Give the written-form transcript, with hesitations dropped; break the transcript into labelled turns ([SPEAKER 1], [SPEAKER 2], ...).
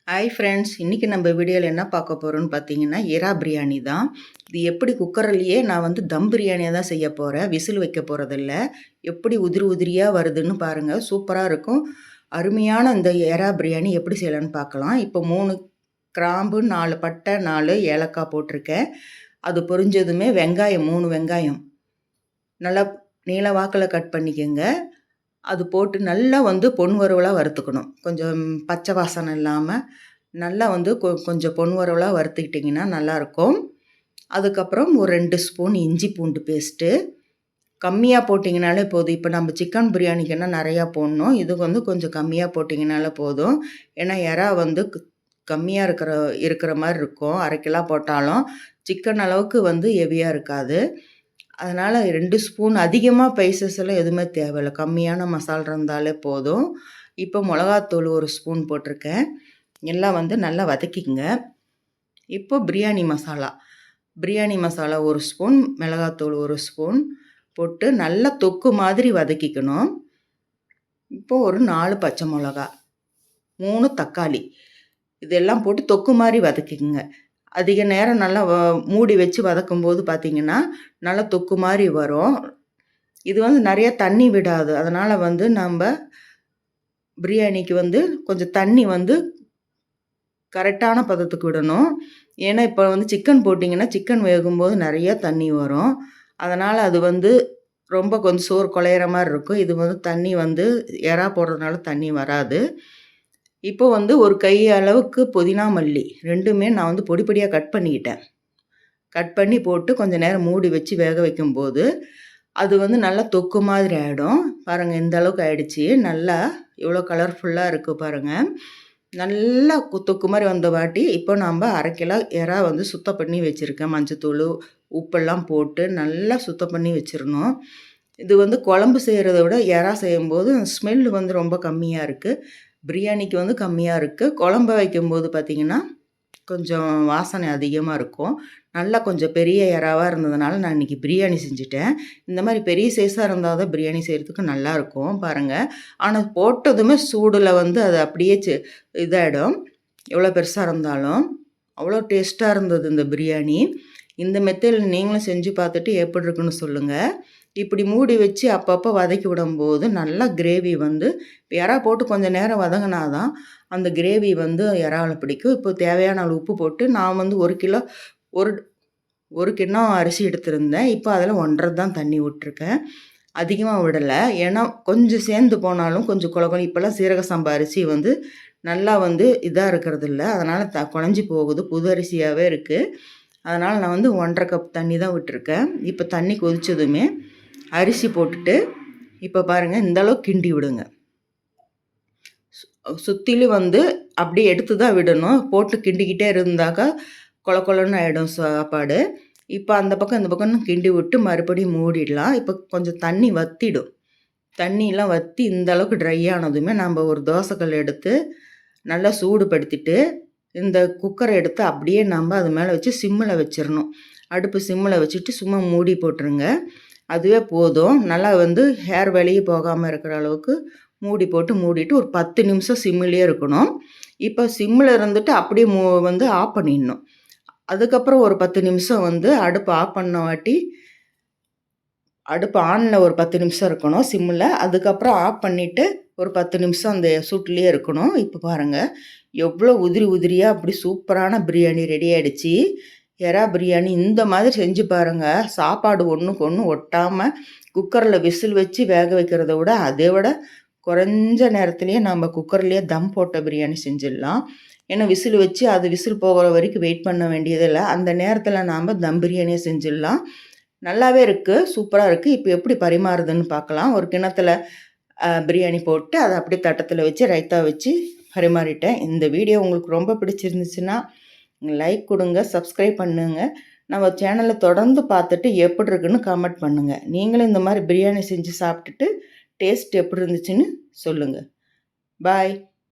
[SPEAKER 1] Hi friends, இன்றைக்கி நம்ம வீடியோவில் என்ன பார்க்க போகிறோன்னு பார்த்தீங்கன்னா எறா பிரியாணி தான். இது எப்படி குக்கர்லேயே நான் தம் பிரியாணியாக தான் செய்ய போகிறேன். விசில் வைக்க போகிறதில்ல. எப்படி உதிரி உதிரியாக வருதுன்னு பாருங்கள். சூப்பராக இருக்கும். அருமையான இந்த எறா பிரியாணி எப்படி செய்யலான்னு பார்க்கலாம். இப்போ 3 கிராம்பு, 4 பட்டை, 4 ஏலக்காய் போட்டிருக்கேன். அது பொரிஞ்சதுமே வெங்காயம் 3 வெங்காயம் நல்லா நீல வாக்கில் கட் பண்ணிக்கோங்க. அது போட்டு நல்லா பொன் வறுவலாக வறுத்துக்கணும். கொஞ்சம் பச்சை வாசனை இல்லாமல் நல்லா கொஞ்சம் பொன் வறுவலாக வறுத்துக்கிட்டிங்கன்னா நல்லாயிருக்கும். அதுக்கப்புறம் ஒரு 2 ஸ்பூன் இஞ்சி பூண்டு பேஸ்ட்டு கம்மியாக போட்டிங்கனாலே போதும். இப்போ நம்ம சிக்கன் பிரியாணிக்குன்னா நிறையா போடணும். இது கொஞ்சம் கம்மியாக போட்டிங்கனாலே போதும். ஏன்னா எறா கம்மியாக இருக்கிற மாதிரி இருக்கும். 1/2 கிலோ போட்டாலும் சிக்கன் அளவுக்கு ஹெவியாக இருக்காது. அதனால் 2 ஸ்பூன் அதிகமாக ஸ்பைசஸ் எல்லாம் எதுவுமே தேவையில்லை. கம்மியான மசாலா இருந்தாலே போதும். இப்போ மிளகாத்தூள் 1 ஸ்பூன் போட்டிருக்கேன். எல்லாம் நல்லா வதக்கிக்கங்க. இப்போ பிரியாணி மசாலா 1 ஸ்பூன், மிளகாத்தூள் 1 ஸ்பூன் போட்டு நல்லா தொக்கு மாதிரி வதக்கிக்கணும். இப்போ ஒரு 4 பச்சை மிளகா, 3 தக்காளி இதெல்லாம் போட்டு தொக்கு மாதிரி வதக்கிக்கங்க. அதிக நேரம் நல்லா மூடி வச்சு வதக்கும்போது பார்த்திங்கன்னா நல்லா தொக்கு மாதிரி வரும். இது நிறைய தண்ணி விடாது. அதனால் நம்ம பிரியாணிக்கு கொஞ்சம் தண்ணி கரெக்டான பதத்துக்கு விடணும். ஏன்னா இப்போ சிக்கன் போட்டிங்கன்னா சிக்கன் வேகும்போது நிறைய தண்ணி வரும். அதனால் அது ரொம்ப கொஞ்சம் சோறு குழையிற மாதிரி இருக்கும். இது தண்ணி எறா போடுறதுனால தண்ணி வராது. இப்போ ஒரு கை அளவுக்கு புதினா மல்லி 2மே நான் பொடி பொடியாக கட் பண்ணிக்கிட்டேன். கட் பண்ணி போட்டு கொஞ்சம் நேரம் மூடி வச்சு வேக வைக்கும்போது அது நல்லா தொக்கு மாதிரி ஆகிடும். பாருங்கள், இந்த அளவுக்கு ஆகிடுச்சி. நல்லா எவ்வளோ கலர்ஃபுல்லாக இருக்குது பாருங்கள். நல்லா தொக்கு மாதிரி வந்த வாட்டி இப்போ நம்ம 1/2 கிலோ எறா சுத்தம் பண்ணி வச்சுருக்கேன். மஞ்சத்தூள் உப்பெல்லாம் போட்டு நல்லா சுத்தம் பண்ணி வச்சிடணும். இது குழம்பு செய்கிறத விட எறா செய்யும்போது ஸ்மெல் ரொம்ப கம்மியாக இருக்குது. பிரியாணிக்கு கம்மியாக இருக்குது. குழம்பு வைக்கும்போது பார்த்திங்கன்னா கொஞ்சம் வாசனை அதிகமாக இருக்கும். நல்லா கொஞ்சம் பெரிய எறாவாக இருந்ததுனால நான் இன்றைக்கி பிரியாணி செஞ்சுட்டேன். இந்த மாதிரி பெரிய சைஸாக இருந்தால் தான் பிரியாணி செய்கிறதுக்கு நல்லாயிருக்கும் பாருங்கள். ஆனால் போட்டதுமே சூடில் அது அப்படியே இதாகிடும். எவ்வளோ பெருசாக இருந்தாலும் அவ்வளோ டேஸ்ட்டாக இருந்தது இந்த பிரியாணி. இந்த மெத்தடில் நீங்களும் செஞ்சு பார்த்துட்டு எப்படி இருக்குன்னு சொல்லுங்கள். இப்படி மூடி வச்சு அப்பப்போ வதக்கி விடும்போது நல்லா கிரேவி எறா போட்டு கொஞ்சம் நேரம் வதங்கினா தான் அந்த கிரேவி எறாவில் பிடிக்கும். இப்போ தேவையான அளவு உப்பு போட்டு நான் 1 கிலோ ஒரு கிண்ணம் அரிசி எடுத்திருந்தேன். இப்போ அதில் 1.5 தான் தண்ணி விட்டுருக்கேன். அதிகமாக விடலை. ஏன்னா கொஞ்சம் சேர்ந்து போனாலும் கொஞ்சம் இப்போல்லாம் சீரக சம்பா அரிசி நல்லா இதாக இருக்கிறது இல்லை. அதனால் குழஞ்சி போகுது. புது அரிசியாகவே இருக்குது. அதனால் நான் 1.5 கப் தண்ணி தான் விட்டுருக்கேன். இப்போ தண்ணி கொதித்ததுமே அரிசி போட்டுட்டு இப்போ பாருங்கள், இந்தளவுக்கு கிண்டி விடுங்க. சுற்றிலும் அப்படியே எடுத்து தான் விடணும். போட்டு கிண்டிக்கிட்டே இருந்தாக்கா கொலன்னு ஆகிடும் சாப்பாடு. இப்போ அந்த பக்கம் இந்த பக்கம் கிண்டி விட்டு மறுபடியும் மூடிடலாம். இப்போ கொஞ்சம் தண்ணி வற்றிடும். தண்ணியெலாம் வற்றி இந்த அளவுக்கு ட்ரை ஆனதுமே நம்ம ஒரு தோசைக்கல் எடுத்து நல்லா சூடுபடுத்திட்டு இந்த குக்கரை எடுத்து அப்படியே நம்ம அது மேலே வச்சு சிம்மில் வச்சிடணும். அடுப்பு சிம்மில் வச்சுட்டு சும்மா மூடி போட்டுருங்க. அதுவே போதும். நல்லா ஹேர் வெளியே போகாமல் இருக்கிற அளவுக்கு மூடிட்டு ஒரு 10 நிமிஷம் சிம்மிலே இருக்கணும். இப்போ சிம்மில் இருந்துட்டு அப்படியே ஆஃப் பண்ணிடணும். அதுக்கப்புறம் ஒரு 10 நிமிஷம் அடுப்பு ஆஃப் பண்ண வாட்டி அடுப்பு ஆனில் ஒரு 10 நிமிஷம் இருக்கணும் சிம்மில். அதுக்கப்புறம் ஆஃப் பண்ணிவிட்டு ஒரு 10 நிமிஷம் அந்த சூட்லேயே இருக்கணும். இப்போ பாருங்கள், எவ்வளோ உதிரியாக அப்படி சூப்பரான பிரியாணி ரெடி ஆகிடுச்சி. எறா பிரியாணி இந்த மாதிரி செஞ்சு பாருங்கள். சாப்பாடு ஒன்றுக்கு ஒன்று ஒட்டாமல் குக்கரில் விசில் வச்சு வேக வைக்கிறத விட அதை விட குறைஞ்ச நேரத்துலேயே நம்ம குக்கர்லேயே தம் போட்ட பிரியாணி செஞ்சிடலாம். ஏன்னா விசில் வச்சு அது விசில் போகிற வரைக்கும் வெயிட் பண்ண வேண்டியதில்லை. அந்த நேரத்தில் நாம் தம் பிரியாணியை செஞ்சிடலாம். நல்லாவே இருக்குது, சூப்பராக இருக்குது. இப்போ எப்படி பரிமாறுதுன்னு பார்க்கலாம். ஒரு கிண்ணத்தில் பிரியாணி போட்டு அதை அப்படியே தட்டத்தில் வச்சு ரைத்தா வச்சு பரிமாறிட்டேன். இந்த வீடியோ உங்களுக்கு ரொம்ப பிடிச்சிருந்துச்சுன்னா லைக் கொடுங்க, சப்ஸ்கிரைப் பண்ணுங்கள். நம்ம சேனலை தொடர்ந்து பார்த்துட்டு எப்படி இருக்குன்னு கமெண்ட் பண்ணுங்கள். நீங்களும் இந்த மாதிரி பிரியாணி செஞ்சு சாப்பிட்டுட்டு டேஸ்ட் எப்படி இருந்துச்சுன்னு சொல்லுங்கள். பாய்.